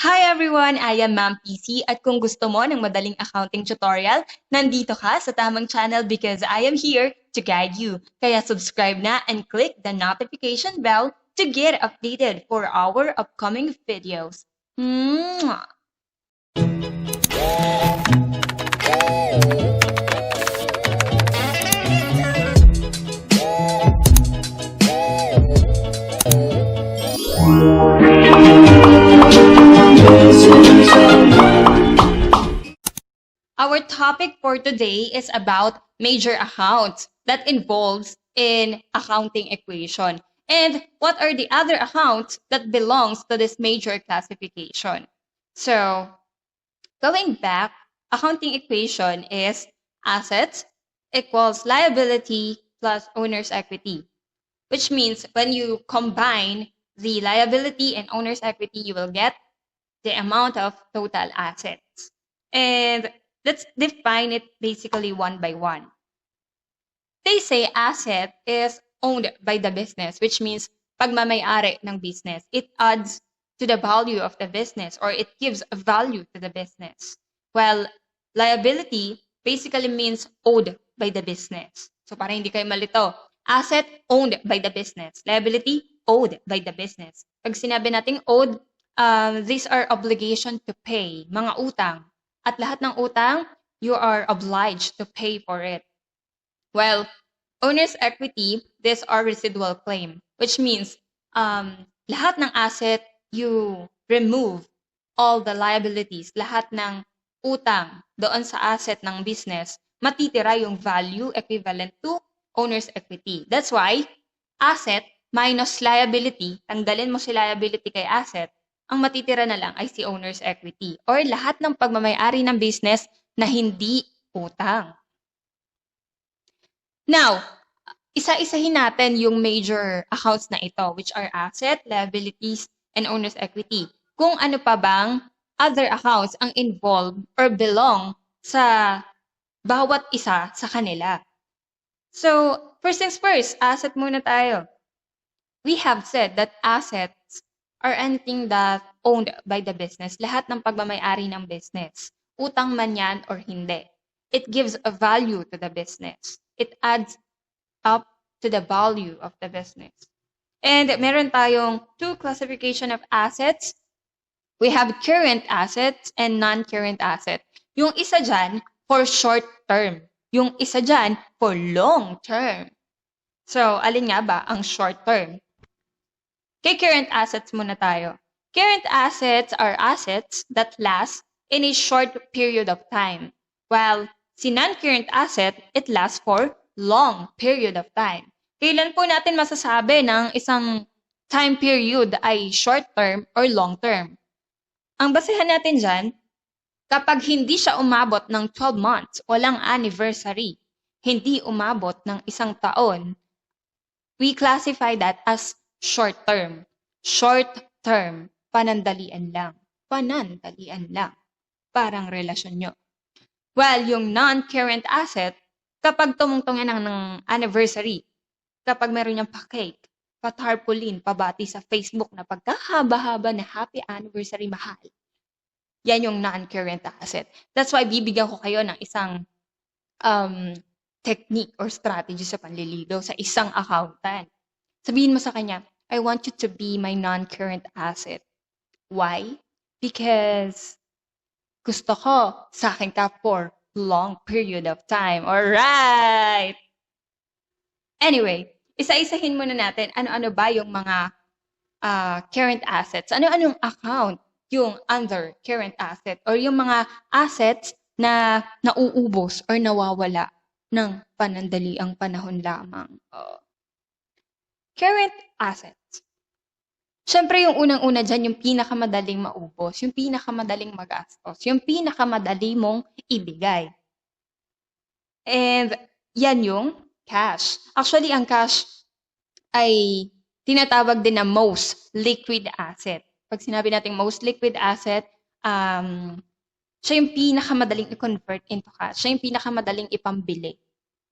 Hi everyone! I am Ma'am PC at kung gusto mo ng madaling accounting tutorial, nandito ka sa tamang channel because I am here to guide you. Kaya subscribe na and click the notification bell to get updated for our upcoming videos. Mwah! Our topic for today is about major accounts that involves in accounting equation. And what are the other accounts that belongs to this major classification? So, going back, accounting equation is assets equals liability plus owner's equity, which means when you combine the liability and owner's equity, you will get the amount of total assets. And let's define it basically one by one. They say asset is owned by the business, which means pagmamayari ng business. It adds to the value of the business or it gives a value to the business. While liability basically means owed by the business. So para hindi kayo malito, asset owned by the business. Liability owed by the business. Pag sinabi nating owed, these are obligation to pay, mga utang. At lahat ng utang, you are obliged to pay for it. Well, owner's equity, these are residual claim, which means lahat ng asset, you remove all the liabilities, lahat ng utang doon sa asset ng business, matitira yung value equivalent to owner's equity. That's why asset minus liability, tanggalin mo si liability kay asset, ang matitira na lang ay si owner's equity or lahat ng pagmamayari ng business na hindi utang. Now, isa-isahin natin yung major accounts na ito, which are asset, liabilities, and owner's equity. Kung ano pa bang other accounts ang involved or belong sa bawat isa sa kanila. So, first things first, asset muna tayo. We have said that assets are anything that owned by the business. Lahat ng pagmamayari ng business. Utang man yan or hindi. It gives a value to the business. It adds up to the value of the business. And meron tayong two classification of assets. We have current assets and non-current assets. Yung isa dyan for short term. Yung isa dyan for long term. So, alin nga ba ang short term? Kay current assets muna tayo. Current assets are assets that last in a short period of time. While si non-current asset, it lasts for long period of time. Kailan po natin masasabi ng isang time period ay short term or long term? Ang basehan natin dyan, kapag hindi siya umabot ng 12 months, walang anniversary, hindi umabot ng isang taon, we classify that as short term. Short term, panandalian lang. Panandalian lang. Parang relasyon nyo. While yung non-current asset, kapag tumungtong yan ng anniversary, kapag meron niyang pa-cake, pa-tarpaulin, pabati sa Facebook na pagkahaba-haba na happy anniversary mahal, yan yung non-current asset. That's why bibigyan ko kayo ng isang technique or strategy sa panliligaw sa isang accountant. Sabihin mo sa kanya, I want you to be my non-current asset. Why? Because gusto ko sa akin ka for long period of time. Alright! Anyway, isa-isahin muna natin ano-ano ba yung mga current assets. Ano-anong account yung under current asset or yung mga assets na nauubos or nawawala ng panandaliang panahon lamang. Current assets. Siyempre, yung unang-una dyan, yung pinakamadaling maubos, yung pinakamadaling magastos, yung pinakamadali mong ibigay. And yan yung cash. Actually, ang cash ay tinatawag din na most liquid asset. Pag sinabi natin most liquid asset, siya yung pinakamadaling i-convert into cash. Siya yung pinakamadaling ipambili.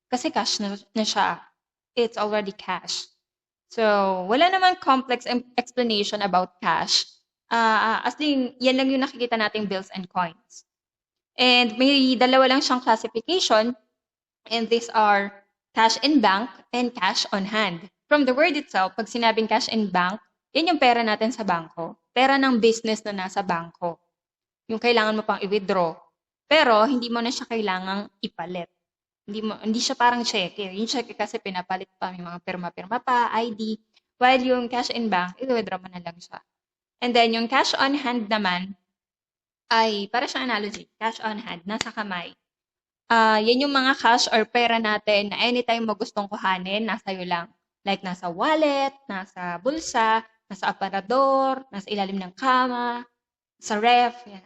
Kasi cash na siya. It's already cash. So, wala naman complex explanation about cash. As in, yan lang yung nakikita nating bills and coins. And may dalawa lang siyang classification, and these are cash in bank and cash on hand. From the word itself, pag sinabing cash in bank, yan yung pera natin sa bangko. Pera ng business na nasa bangko. Yung kailangan mo pang i-withdraw. Pero hindi mo na siya kailangang ipalit. Hindi siya parang cheque. Yung cheque kasi pinapalit pa, may mga pirma-pirma pa, ID. While yung cash in bank, i-withdraw mo na lang siya. And then yung cash on hand naman, ay para siyang analogy, cash on hand, nasa kamay. Yan yung mga cash or pera natin na anytime mo gustong kuhanin, nasa iyo lang. Like nasa wallet, nasa bulsa, nasa aparador, nasa ilalim ng kama, sa ref. Yan.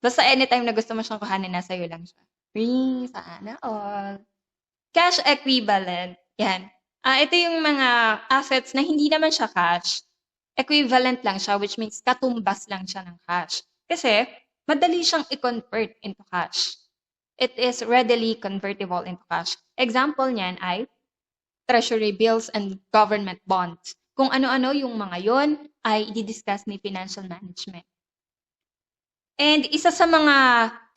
Basta anytime na gusto mo siyang kuhanin, nasa iyo lang siya. Sana all. Cash equivalent. Yan. Ito yung mga assets na hindi naman siya cash. Equivalent lang siya, which means katumbas lang siya ng cash. Kasi, madali siyang i-convert into cash. It is readily convertible into cash. Example niyan ay treasury bills and government bonds. Kung ano-ano yung mga yon ay i-discuss ni financial management. And isa sa mga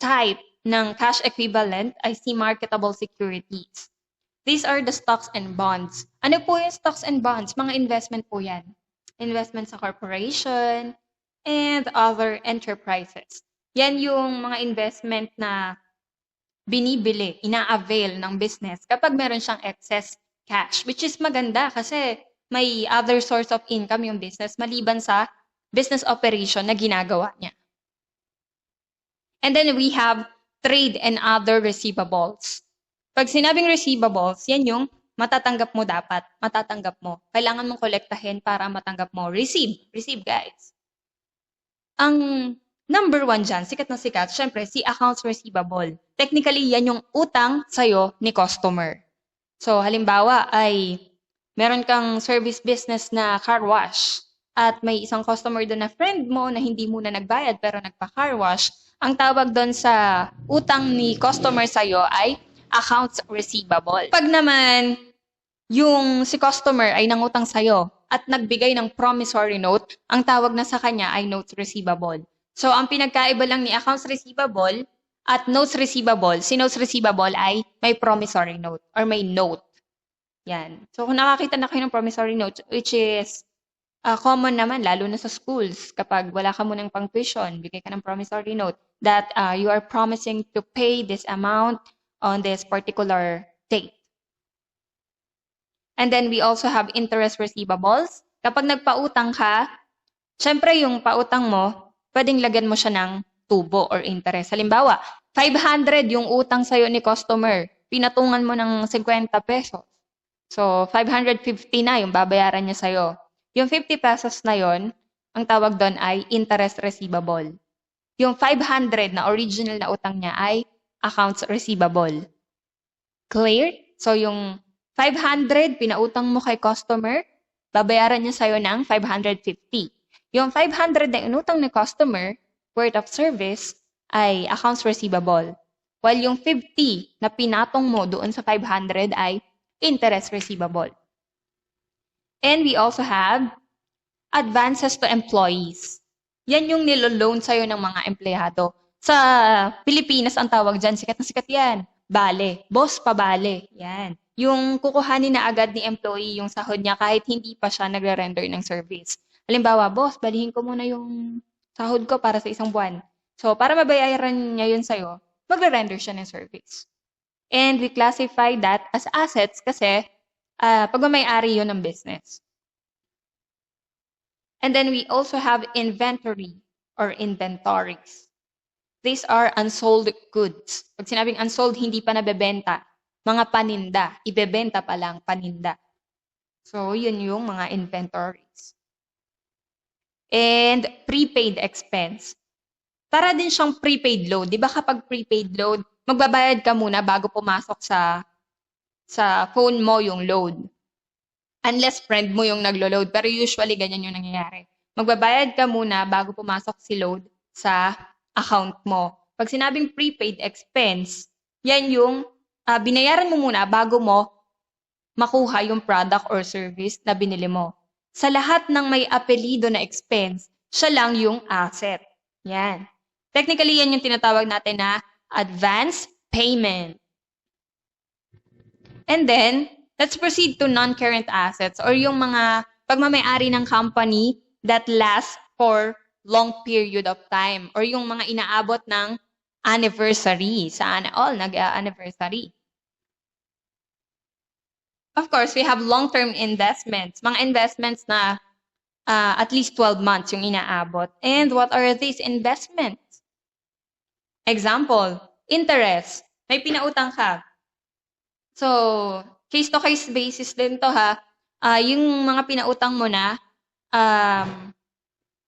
type ng cash equivalent ay si marketable securities. These are the stocks and bonds. Ano po yung stocks and bonds? Mga investment po yan. Investment sa corporation and other enterprises. Yan yung mga investment na binibili, ina-avail ng business kapag meron siyang excess cash, which is maganda kasi may other source of income yung business maliban sa business operation na ginagawa niya. And then we have trade and other receivables. Pag sinabing receivables, yan yung matatanggap mo dapat, matatanggap mo. Kailangan mong kolektahin para matanggap mo. Receive. Receive, guys. Ang number one dyan, sikat na sikat, syempre, si accounts receivable. Technically, yan yung utang sa'yo ni customer. So, halimbawa ay meron kang service business na car wash at may isang customer doon na friend mo na hindi muna nagbayad pero nagpa-car wash. Ang tawag doon sa utang ni customer sa'yo ay accounts receivable. Pag naman yung si customer ay nangutang sa'yo at nagbigay ng promissory note, ang tawag na sa kanya ay notes receivable. So, ang pinagkaiba lang ni accounts receivable at notes receivable, si notes receivable ay may promissory note or may note. Yan. So, kung nakakita na kayo ng promissory note, which is common naman, lalo na sa schools, kapag wala ka munang pang-tuition, bigay ka ng promissory note that you are promising to pay this amount on this particular date. And then we also have interest receivables. Kapag nagpautang ka, syempre yung pautang mo, pwedeng lagyan mo siya ng tubo or interest. Halimbawa, 500 yung utang sa'yo ni customer, pinatungan mo ng 50 pesos. So, 550 na yung babayaran niya sa'yo. Yung 50 pesos na yon, ang tawag doon ay interest receivable. Yung 500 na original na utang niya ay accounts receivable. Clear? So, yung 500 pinautang mo kay customer, babayaran niya sa'yo ng 550. Yung 500 na inutang ni customer, worth of service, ay accounts receivable. While yung 50 na pinatong mo doon sa 500 ay interest receivable. And we also have advances to employees. Yan yung nilo-loan sa'yo ng mga empleyado. Sa Pilipinas, ang tawag dyan, sikat na sikat yan. Bale. Boss pa bale. Yan. Yung kukuhanin na agad ni employee yung sahod niya kahit hindi pa siya nagre-render ng service. Halimbawa, boss, balihin ko muna yung sahod ko para sa isang buwan. So, para mabayaran niya yun sa'yo, magre-render siya ng service. And we classify that as assets kasi pagmamayari yun ng business. And then we also have inventory or inventories. These are unsold goods. Pag sinabing unsold, hindi pa nabebenta. Mga paninda. Ibebenta pa lang paninda. So, yun yung mga inventories. And prepaid expense. Para din siyang prepaid load. Di ba kapag prepaid load, magbabayad ka muna bago pumasok sa phone mo yung load. Unless friend mo yung naglo-load. Pero usually, ganyan yung nangyayari. Magbabayad ka muna bago pumasok si load sa account mo. Pag sinabing prepaid expense, yan yung binayaran mo muna bago mo makuha yung product or service na binili mo. Sa lahat ng may apelido na expense, siya lang yung asset. Yan. Technically, yan yung tinatawag natin na advance payment. And then, let's proceed to non-current assets or yung mga pagmamayari ng company that lasts for long period of time or yung mga inaabot ng anniversary. Sana all nag-anniversary. Of course, we have long-term investments. Mga investments na at least 12 months yung inaabot. And what are these investments? Example, interest. May pinautang ka. So, case-to-case basis din to ha. Yung mga pinautang mo na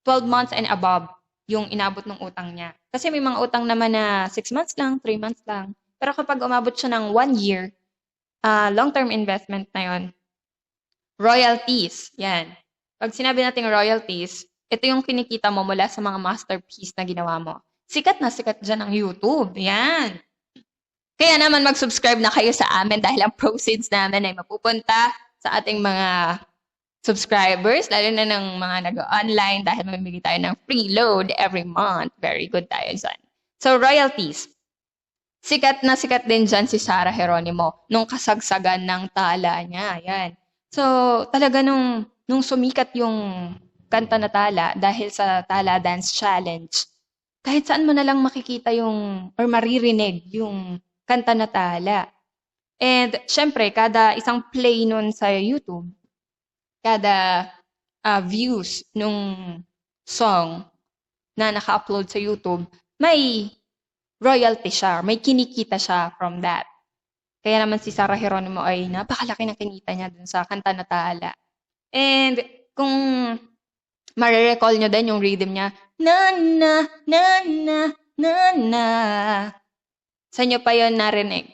12 months and above yung inabot ng utang niya. Kasi may mga utang naman na 6 months lang, 3 months lang. Pero kapag umabot siya ng 1 year, long-term investment na yon. Royalties, yan. Pag sinabi natin royalties, ito yung kinikita mo mula sa mga masterpiece na ginawa mo. Sikat na sikat dyan ang YouTube. Yan. Kaya naman mag-subscribe na kayo sa amin dahil ang proceeds namin ay mapupunta sa ating mga subscribers, lalo na ng mga nag-online dahil mamimigay tayo ng free load every month. Very good tayo dyan. So, royalties. Sikat na sikat din dyan si Sarah Geronimo nung kasagsagan ng tala niya. Yan. So, talaga nung sumikat yung kanta na tala dahil sa Tala Dance Challenge, kahit saan mo na lang makikita yung or maririnig yung kanta na tala. And syempre, kada isang play nun sa YouTube, kada views nung song na naka-upload sa YouTube, may royalty siya, may kinikita siya from that. Kaya naman si Sarah Geronimo ay napakalaki ng kinita niya dun sa kanta na tala. And kung marirecall nyo din yung rhythm niya, na na na na na na. Sa inyo pa yon narinig?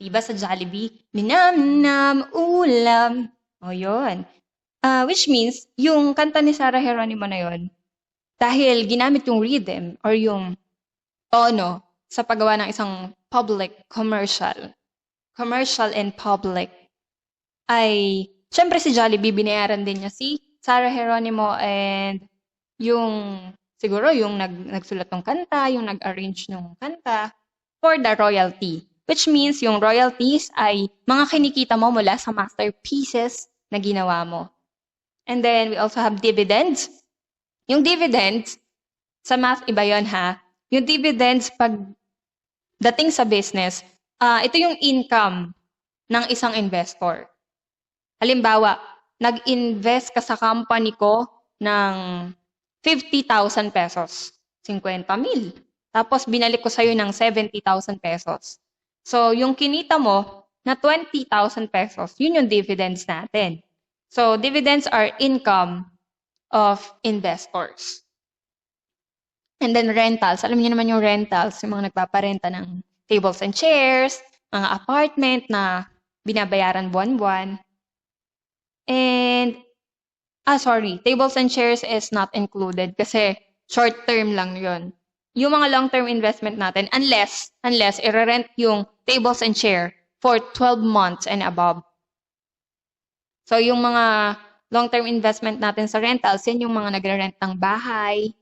Diba sa Jollibee? Minam-nam ulam. O yun. Which means, yung kanta ni Sarah Geronimo na yun, dahil ginamit yung rhythm or yung tono sa paggawa ng isang public commercial and public, ay, syempre si Jollibee, binayaran din niya si Sarah Geronimo and yung, siguro yung nagsulat ng kanta, yung nag-arrange ng kanta for the royalty. Which means yung royalties ay mga kinikita mo mula sa masterpieces na ginawa mo. And then we also have dividends. Yung dividends, sa math iba yun ha. Yung dividends, pag dating sa business, ito yung income ng isang investor. Halimbawa, nag-invest ka sa company ko ng 50,000 pesos, 50,000. Tapos binalik ko sa'yo ng 70,000 pesos. So, yung kinita mo na 20,000 pesos, yun yung dividends natin. So, dividends are income of investors. And then rentals. Alam niyo naman yung rentals, yung mga nagpaparenta ng tables and chairs, mga apartment na binabayaran buwan-buwan. And, tables and chairs is not included kasi short term lang yun. Yung mga long-term investment natin, unless i-rent yung tables and chair for 12 months and above. So, yung mga long-term investment natin sa rentals, yan yung mga nagre-rent ng bahay,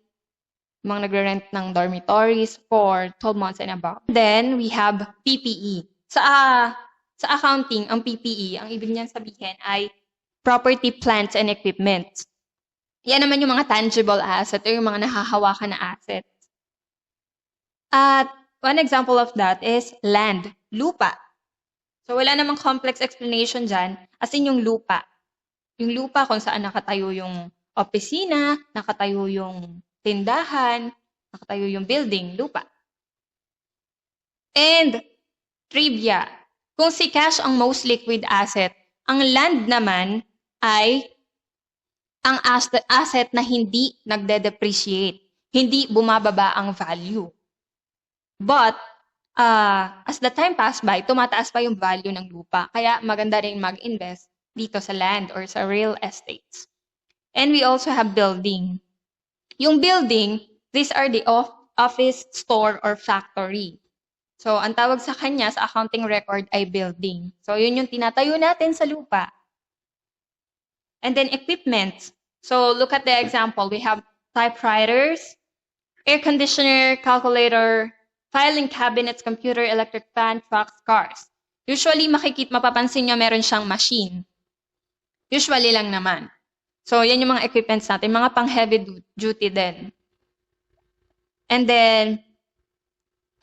mga nagre-rent ng dormitories for 12 months and above. Then, we have PPE. Sa accounting, ang PPE, ang ibig niyan sabihin ay property, plants, and equipment. Yan naman yung mga tangible asset o yung mga nahahawakan na asset. At one example of that is land, lupa. So wala namang complex explanation dyan, as in yung lupa. Yung lupa kung saan nakatayo yung opisina, nakatayo yung tindahan, nakatayo yung building, lupa. And trivia, kung si cash ang most liquid asset, ang land naman ay ang asset na hindi nagde-depreciate, hindi bumababa ang value. But, as the time pass by, tumataas pa yung value ng lupa. Kaya maganda rin mag-invest dito sa land or sa real estates. And we also have building. Yung building, these are the office, store, or factory. So, ang tawag sa kanya sa accounting record ay building. So, yun yung tinatayo natin sa lupa. And then equipment. So, look at the example. We have typewriters, air conditioner, calculator, filing cabinets, computer, electric fan, trucks, cars. Usually, mapapansin nyo meron siyang machine. Usually lang naman. So, yan yung mga equipments natin, mga pang heavy duty din. And then,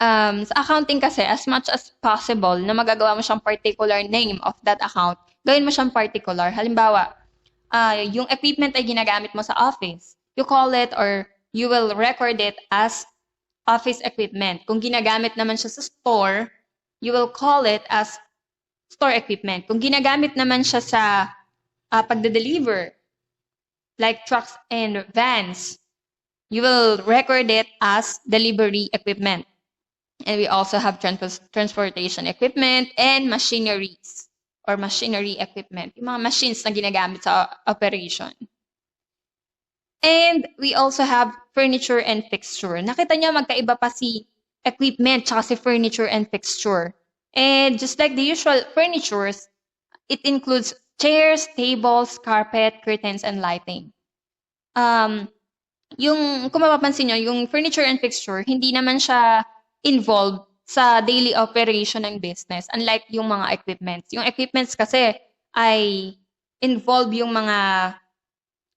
sa accounting kasi, as much as possible na magagawa mo siyang particular name of that account, gawin mo siyang particular. Halimbawa, yung equipment ay ginagamit mo sa office. You call it or you will record it as office equipment. Kung ginagamit naman siya sa store, you will call it as store equipment. Kung ginagamit naman siya sa pagde-deliver, like trucks and vans, you will record it as delivery equipment. And we also have transportation equipment and machineries or machinery equipment. Yung mga machines na ginagamit sa operation. And we also have furniture and fixture. Nakita niyo magkaiba pa si equipment tsaka si furniture and fixture. And just like the usual furnitures, it includes chairs, tables, carpet, curtains, and lighting. Kung mapapansin nyo, yung furniture and fixture, hindi naman siya involved sa daily operation ng business, unlike yung mga equipments. Yung equipments kasi ay involve yung mga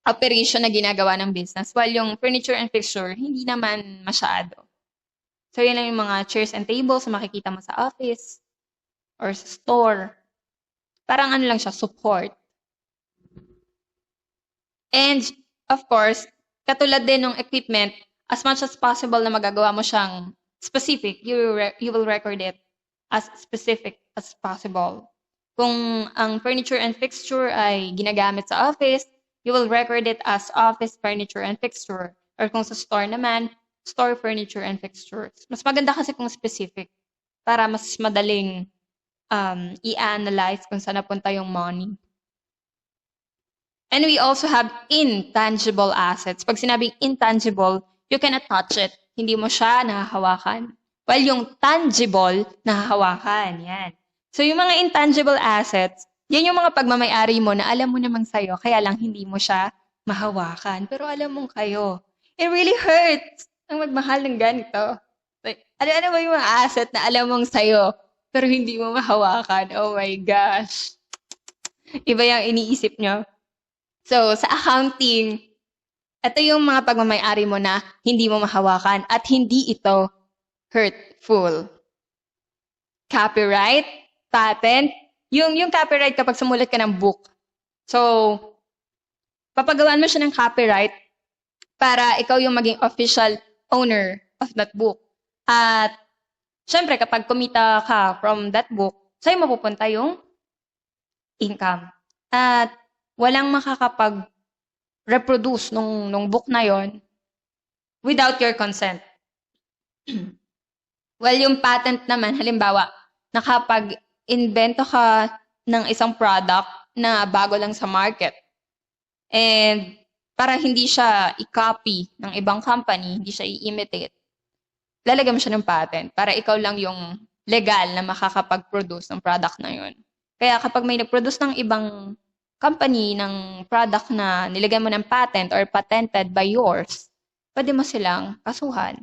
operation na ginagawa ng business, while yung furniture and fixture, hindi naman masyado. So, yun lang yung mga chairs and tables na makikita mo sa office or sa store. Parang ano lang siya, support. And, of course, katulad din ng equipment, as much as possible na magagawa mo siyang specific, you will record it as specific as possible. Kung ang furniture and fixture ay ginagamit sa office, you will record it as office furniture and fixture. Or kung sa store naman, store furniture and fixtures. Mas maganda kasi kung specific para mas madaling i-analyze kung saan napunta yung money. And we also have intangible assets. Pag sinabing intangible, you cannot touch it. Hindi mo siya nahahawakan. While yung tangible, nahahawakan. Yan. So yung mga intangible assets, yan yung mga pagmamayari mo na alam mo namang sa'yo, kaya lang hindi mo siya mahawakan. Pero alam mong kayo. It really hurts ang magmahal ng ganito. Like, ano ba yung mga asset na alam mong sa'yo, pero hindi mo mahawakan? Oh my gosh. Iba yung iniisip nyo. So, sa accounting, ito yung mga pagmamayari mo na hindi mo mahawakan at hindi ito hurtful. Copyright, patent, yung copyright kapag sumulat ka ng book. So, papagawaan mo siya ng copyright para ikaw yung maging official owner of that book. At, syempre, kapag kumita ka from that book, sa'yo mapupunta yung income. At, walang makakapag-reproduce nung book na yon without your consent. Well, yung patent naman, halimbawa, nakapag-invento ka ng isang product na bago lang sa market. And para hindi siya i-copy ng ibang company, hindi siya i-imitate, lalagyan mo siya ng patent para ikaw lang yung legal na makakapag-produce ng product na yun. Kaya kapag may nag-produce ng ibang company ng product na nilagyan mo ng patent or patented by yours, pwede mo silang kasuhan.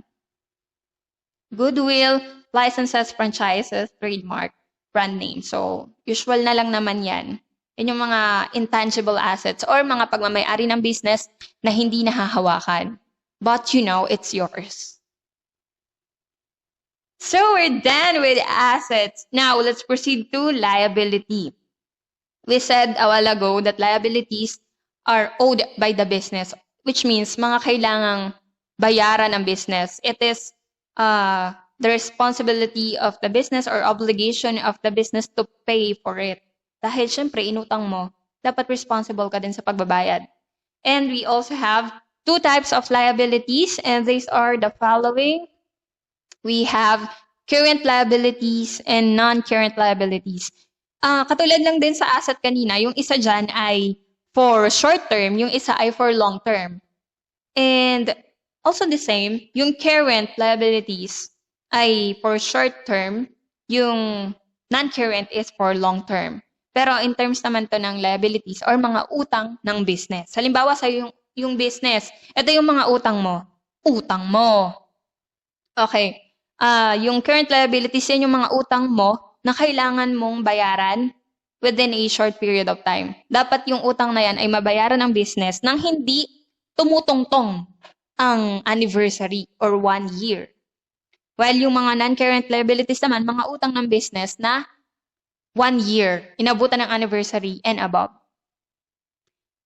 Goodwill, licenses, franchises, trademark, brand name. So, usual na lang naman yan. Yan yung mga intangible assets or mga pagmamayari ng business na hindi nahahawakan. But you know it's yours. So, we're done with assets. Now, let's proceed to liability. We said a while ago that liabilities are owed by the business, which means mga kailangang bayaran ng business. It is the responsibility of the business or obligation of the business to pay for it. Dahil syempre, inutang mo, dapat responsible ka din sa pagbabayad. And we also have two types of liabilities, and these are the following. We have current liabilities and non-current liabilities. Katulad lang din sa asset kanina, yung isa dyan ay for short term, yung isa ay for long term. And also the same, yung current liabilities ay for short term, yung non-current is for long term. Pero in terms naman to ng liabilities or mga utang ng business. Halimbawa sa yung business. Ito yung mga utang mo. Utang mo. Okay. Yung current liabilities, yan yung mga utang mo na kailangan mong bayaran within a short period of time. Dapat yung utang na yan ay mabayaran ng business nang hindi tumutungtong ang anniversary or 1 year. While yung mga non-current liabilities naman, mga utang ng business na 1 year, inabutan ng anniversary and above.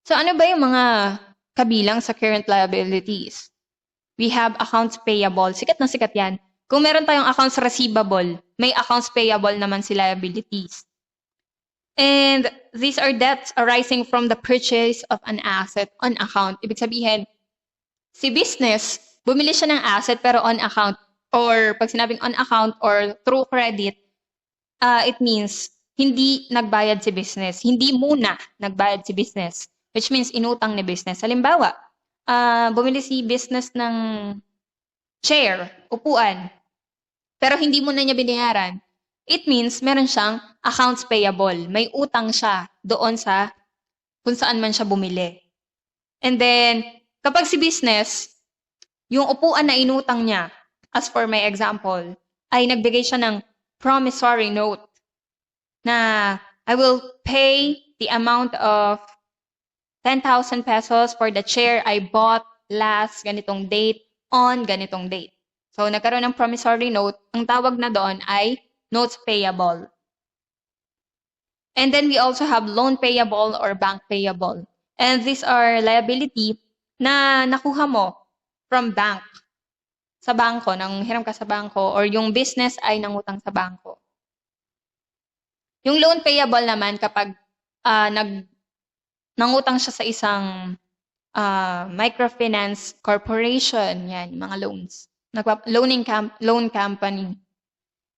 So ano ba yung mga kabilang sa current liabilities? We have accounts payable. Sikat na sikat yan. Kung meron tayong accounts receivable, may accounts payable naman si liabilities. And these are debts arising from the purchase of an asset on account. Ibig sabihin, si business, bumili siya ng asset pero on account. Or pag sinabing on account or through credit, it means hindi nagbayad si business. Hindi muna nagbayad si business. Which means inutang ni business. Halimbawa, bumili si business ng chair, upuan, pero hindi mo na niya binayaran, it means meron siyang accounts payable. May utang siya doon sa kung saan man siya bumili. And then, kapag si business, yung upuan na inutang niya, as for my example, ay nagbigay siya ng promissory note na I will pay the amount of 10,000 pesos for the chair I bought last ganitong date on ganitong date. So, nagkaroon ng promissory note. Ang tawag na doon ay notes payable. And then we also have loan payable or bank payable. And these are liability na nakuha mo from bank. Sa bangko, nang hiram ka sa bangko, or yung business ay nangutang sa bangko. Yung loan payable naman kapag nangutang siya sa isang microfinance corporation, yan, mga loans. Loan company.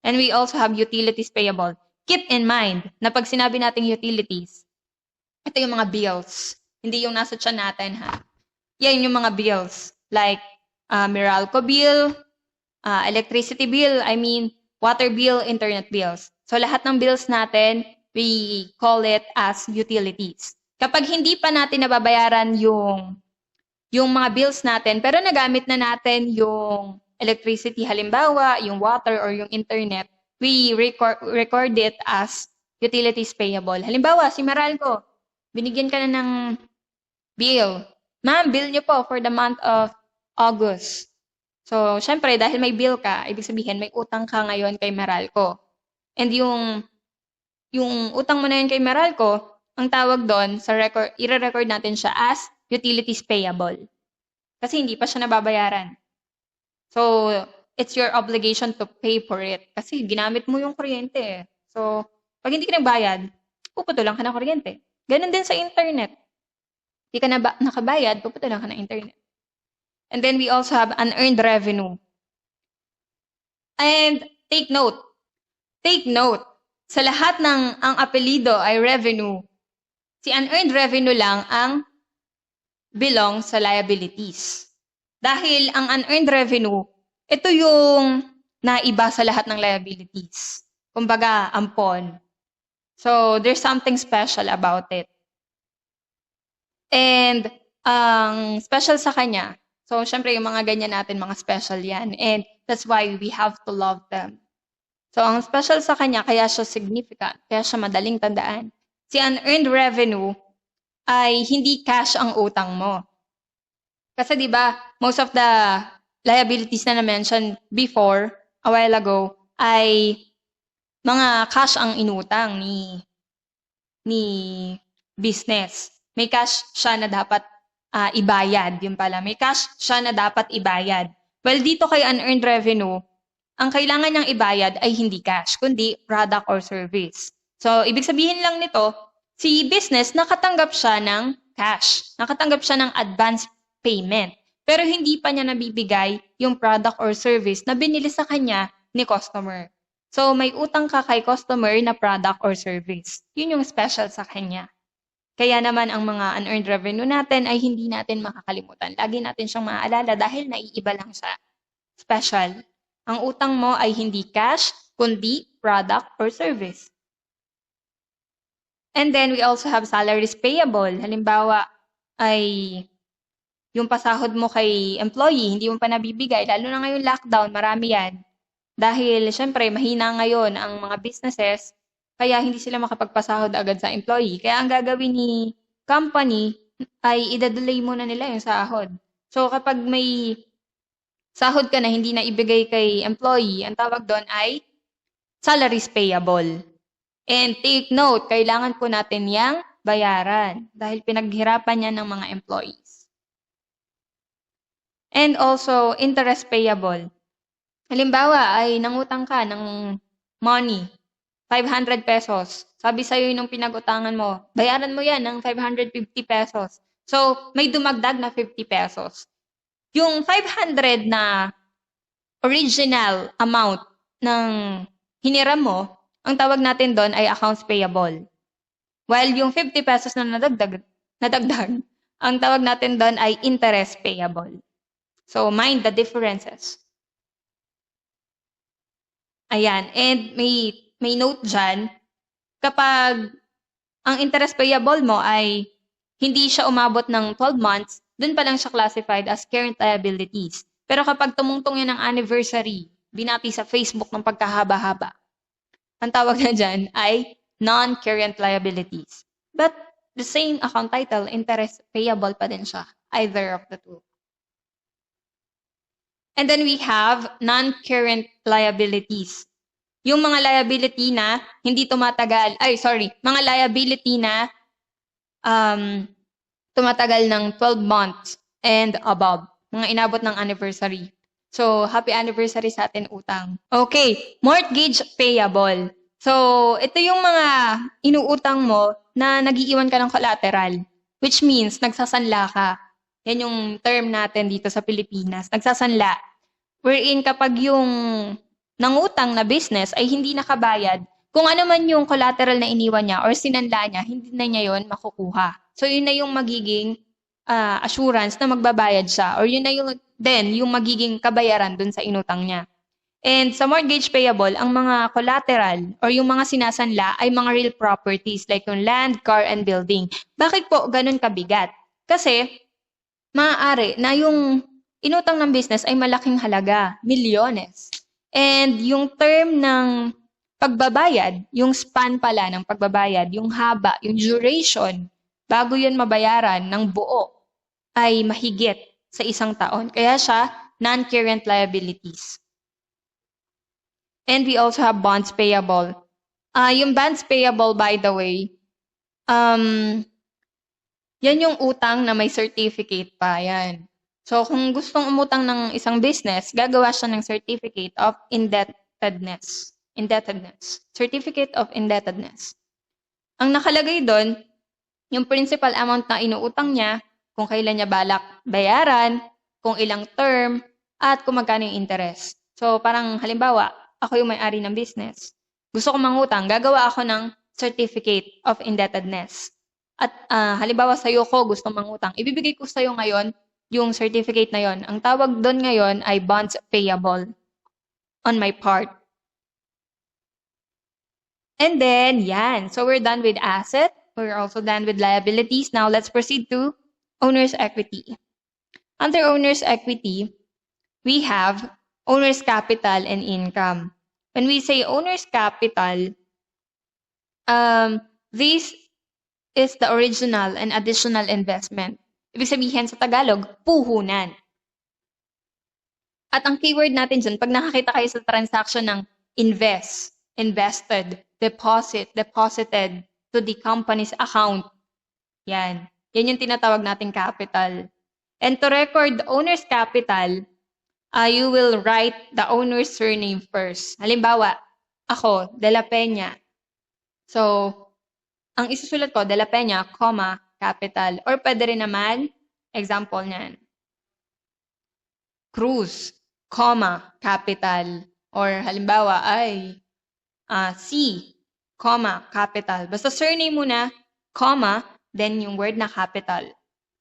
And we also have utilities payable. Keep in mind na pag sinabi nating utilities, ito yung mga bills. Hindi yung nasa tiyan natin, ha? Yan yung mga bills. Like, Meralco bill, electricity bill, water bill, internet bills. So, lahat ng bills natin, we call it as utilities. Kapag hindi pa natin nababayaran yung mga bills natin, pero nagamit na natin yung electricity, halimbawa, yung water or yung internet, we record it as utilities payable. Halimbawa, si Meralco, binigyan ka na ng bill. Ma'am, bill niyo po for the month of August. So, syempre, dahil may bill ka, ibig sabihin, may utang ka ngayon kay Meralco. And yung utang mo na yun kay Meralco, ang tawag doon, sa record, i-record natin siya as utilities payable. Kasi hindi pa siya nababayaran. So, it's your obligation to pay for it. Kasi ginamit mo yung kuryente eh. So, pag hindi ka nagbayad, puputulan ka ng kuryente. Ganun din sa internet. Hindi ka na nakabayad, puputulan ka ng internet. And then we also have unearned revenue. And take note, sa lahat ng ang apelido ay revenue, si unearned revenue lang ang belong sa liabilities. Dahil ang unearned revenue, ito yung naiba sa lahat ng liabilities. Kumbaga, ampon. So, there's something special about it. And, ang special sa kanya, so, syempre, yung mga ganyan natin, mga special yan. And that's why we have to love them. So, ang special sa kanya, kaya siya significant, kaya siya madaling tandaan. Si unearned revenue ay hindi cash ang utang mo. Kasi 'di ba, most of the liabilities na na-mention before, a while ago, ay mga cash ang inutang ni business. May cash siya na dapat ibayad, yun pala. May cash siya na dapat ibayad. Well, dito kay unearned revenue, ang kailangan niyang ibayad ay hindi cash, kundi product or service. So, ibig sabihin lang nito, si business, nakatanggap siya ng cash. Nakatanggap siya ng advance payment. Pero hindi pa niya nabibigay yung product or service na binili sa kanya ni customer. So, may utang ka kay customer na product or service. Yun yung special sa kanya. Kaya naman ang mga unearned revenue natin ay hindi natin makakalimutan. Lagi natin siyang maaalala dahil naiiba lang siya. Special. Ang utang mo ay hindi cash, kundi product or service. And then we also have salaries payable. Halimbawa ay yung pasahod mo kay employee, hindi mo pa nabibigay, lalo na ngayon lockdown, marami yan. Dahil syempre mahina ngayon ang mga businesses, kaya hindi sila makapagpasahod agad sa employee. Kaya ang gagawin ni company ay ida-delay muna nila yung sahod. So kapag may sahod ka na hindi na ibigay kay employee, ang tawag doon ay salaries payable. And take note, kailangan po natin yang bayaran dahil pinaghirapan niya ng mga employees. And also, interest payable. Halimbawa ay nangutang ka ng money, 500 pesos. Sabi sa'yo nung pinag-utangan mo, bayaran mo yan ng 550 pesos. So, may dumagdag na 50 pesos. Yung 500 na original amount ng hiniram mo, ang tawag natin doon ay accounts payable. While yung 50 pesos na nadagdag, ang tawag natin doon ay interest payable. So, mind the differences. Ayan. And may note dyan, kapag ang interest payable mo ay hindi siya umabot ng 12 months, dun pa lang siya classified as current liabilities. Pero kapag tumungtong yan ng anniversary, binati sa Facebook ng pagkahaba-haba, ang tawag na dyan ay non-current liabilities. But the same account title, interest payable pa din siya, either of the two. And then we have non-current liabilities. Yung mga liability na hindi tumatagal, mga liability na tumatagal ng 12 months and above, mga inabot ng anniversary. So, happy anniversary sa atin utang. Okay, mortgage payable. So, ito yung mga inuutang mo na nag-iiwan ka ng collateral, which means nagsasanla ka. Yan yung term natin dito sa Pilipinas, nagsasanla. Wherein kapag yung nangutang na business ay hindi nakabayad, kung ano man yung collateral na iniwan niya or sinanla niya, hindi na niya yon makukuha. So, yun na yung magiging assurance na magbabayad siya or yun na yung magiging kabayaran dun sa inutang niya. And sa mortgage payable, ang mga collateral or yung mga sinasanla ay mga real properties like yung land, car, and building. Bakit po ganun kabigat? Kasi maaari na yung inutang ng business ay malaking halaga, milyones. And yung term ng pagbabayad, yung span pala ng pagbabayad, yung haba, yung duration, bago yun mabayaran ng buo, ay mahigit sa 1 taon. Kaya siya non-current liabilities. And we also have bonds payable. Yung bonds payable, by the way, yan yung utang na may certificate pa. Yan. So, kung gustong umutang ng isang business, gagawa siya ng certificate of indebtedness. Certificate of indebtedness. Ang nakalagay doon, yung principal amount na inuutang niya, kung kailan niya balak bayaran, kung ilang term, at kung magkano yung interest. So, parang halimbawa, ako yung may-ari ng business. Gusto ko mangutang, gagawa ako ng certificate of indebtedness. At halimbawa sa'yo ko gusto mangutang, ibibigay ko sa'yo ngayon yung certificate na yon. Ang tawag doon ngayon ay bonds payable on my part. And then, yan. So, we're done with asset. We're also done with liabilities. Now, let's proceed to owner's equity. Under owner's equity, we have owner's capital and income. When we say owner's capital, this is the original and additional investment. Ibig sabihin sa Tagalog, puhunan. At ang keyword natin dyan, pag nakakita kayo sa transaction ng invest, invested, deposit, deposited to the company's account, yan. Yan yung tinatawag nating capital. And to record the owner's capital, you will write the owner's surname first. Halimbawa, ako, De La Peña. So, ang isusulat ko, De La Peña, comma, capital. Or pwede rin naman, example niyan, Cruz, comma, capital. Or halimbawa ay C, comma, capital. Basta surname muna, comma, then yung word na capital.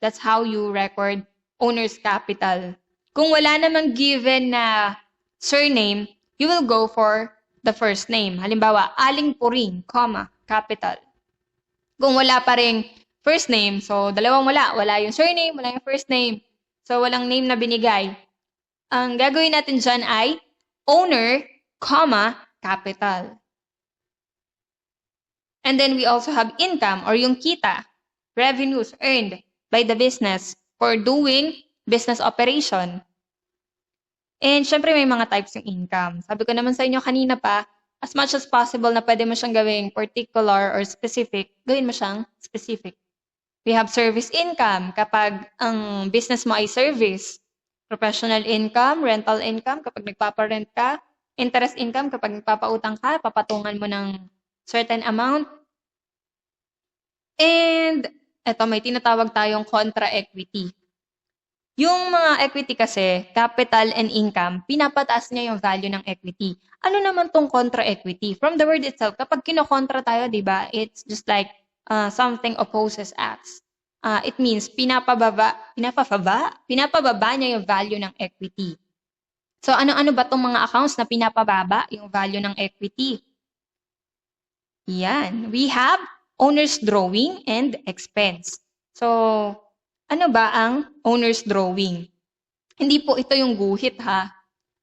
That's how you record owner's capital. Kung wala namang given na surname, you will go for the first name. Halimbawa, Aling Puring, comma, capital. Kung wala pa ring first name, so dalawang wala yung surname, wala yung first name, So, walang name na binigay. Ang gagawin natin dyan ay owner, capital. And then we also have income or yung kita, revenues earned by the business for doing business operation. And syempre may mga types yung income. Sabi ko naman sa inyo kanina pa, as much as possible na pwede mo siyang gawing particular or specific, gawin mo siyang specific. We have service income kapag ang business mo ay service. Professional income, rental income kapag nagpaparent ka. Interest income kapag nagpapautang ka, papatungan mo ng certain amount. And eto, may tinatawag tayong contra equity. Yung mga equity kasi, capital and income, pinapataas niya yung value ng equity. Ano naman tong contra equity? From the word itself, kapag kinokontra tayo, di ba, it's just like something opposes acts. It means pinapababa niya yung value ng equity. So ano-ano ba tong mga accounts na pinapababa yung value ng equity? Yan. We have owner's drawing and expense. So, ano ba ang owner's drawing? Hindi po ito yung guhit ha.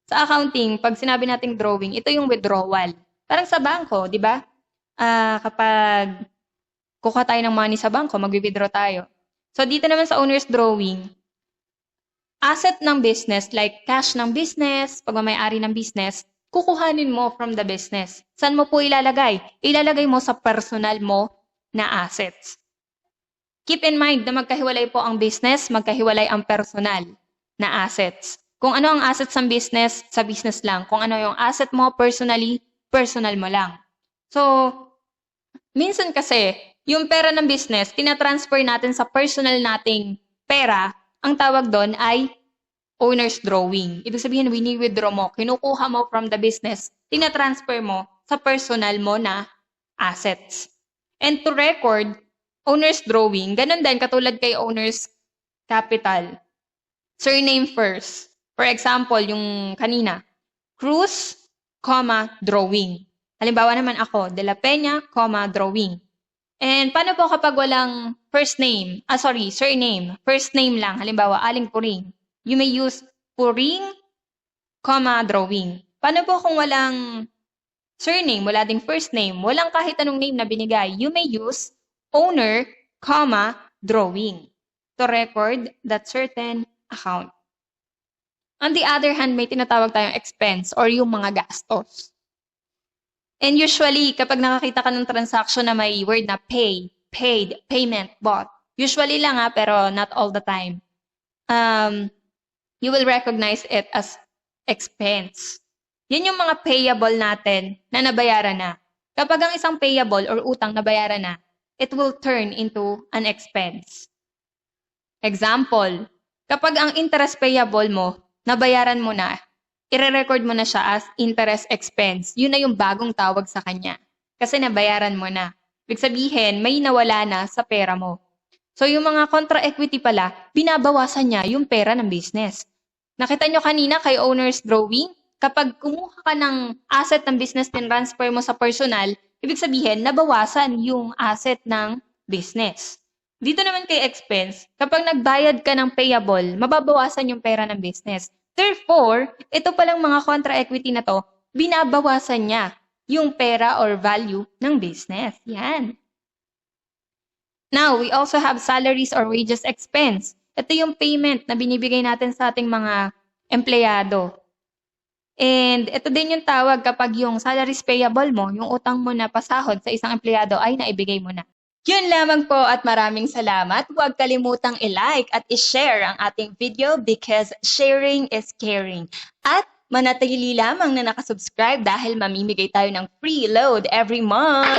Sa accounting, pag sinabi nating drawing, ito yung withdrawal. Parang sa bangko, di ba? Kapag kukuha tayo ng money sa bangko, mag-withdraw tayo. So, dito naman sa owner's drawing, asset ng business, like cash ng business, pagmamayari ng business, kukuhanin mo from the business. Saan mo po ilalagay? Ilalagay mo sa personal mo na assets. Keep in mind na magkahiwalay po ang business, magkahiwalay ang personal na assets. Kung ano ang assets ng business, sa business lang. Kung ano yung asset mo personally, personal mo lang. So, minsan kasi, yung pera ng business, tinatransfer natin sa personal nating pera, ang tawag doon ay owner's drawing. Ibig sabihin, wini-withdraw mo, kinukuha mo from the business, tinatransfer mo sa personal mo na assets. And to record, owner's drawing, ganun din, katulad kay owner's capital. Surname first. For example, yung kanina, Cruz, drawing. Halimbawa naman ako, De La Peña, drawing. And paano po kapag walang first name? Surname. First name lang. Halimbawa, Aling Puring. You may use Puring, drawing. Paano po kung walang surname, wala ding first name, walang kahit anong name na binigay? You may use owner, drawing to record that certain account. On the other hand, may tinatawag tayong expense or yung mga gastos. And usually, kapag nakakita ka ng transaction na may word na pay, paid, payment, bought, usually lang pero not all the time, you will recognize it as expense. Yan yung mga payable natin na nabayaran na. Kapag ang isang payable or utang nabayaran na, it will turn into an expense. Example, kapag ang interest payable mo, nabayaran mo na, i-record mo na siya as interest expense. Yun na yung bagong tawag sa kanya. Kasi nabayaran mo na. Ibig sabihin, may nawala na sa pera mo. So yung mga contra equity pala, binabawasan niya yung pera ng business. Nakita nyo kanina kay owner's drawing, kapag kumuha ka ng asset ng business din transfer mo sa personal, ibig sabihin, nabawasan yung asset ng business. Dito naman kay expense, kapag nagbayad ka ng payable, mababawasan yung pera ng business. Therefore, ito palang mga contra equity na to, binabawasan niya yung pera or value ng business. Yan. Now, we also have salaries or wages expense. Ito yung payment na binibigay natin sa ating mga empleyado. And ito din yung tawag kapag yung salaries payable mo, yung utang mo na pasahod sa isang empleyado ay naibigay mo na. Yun lamang po at maraming salamat. Huwag kalimutang i-like at i-share ang ating video because sharing is caring. At manatili lamang na nakasubscribe dahil mamimigay tayo ng free load every month.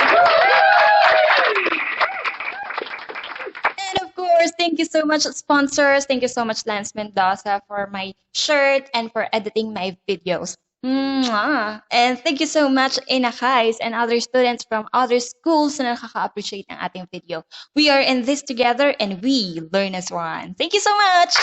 And of course, thank you so much sponsors. Thank you so much Lance Mendoza for my shirt and for editing my videos. Mwah! And thank you so much, Inakais and other students from other schools na nakaka-appreciate ng ating video. We are in this together and we learn as one. Thank you so much!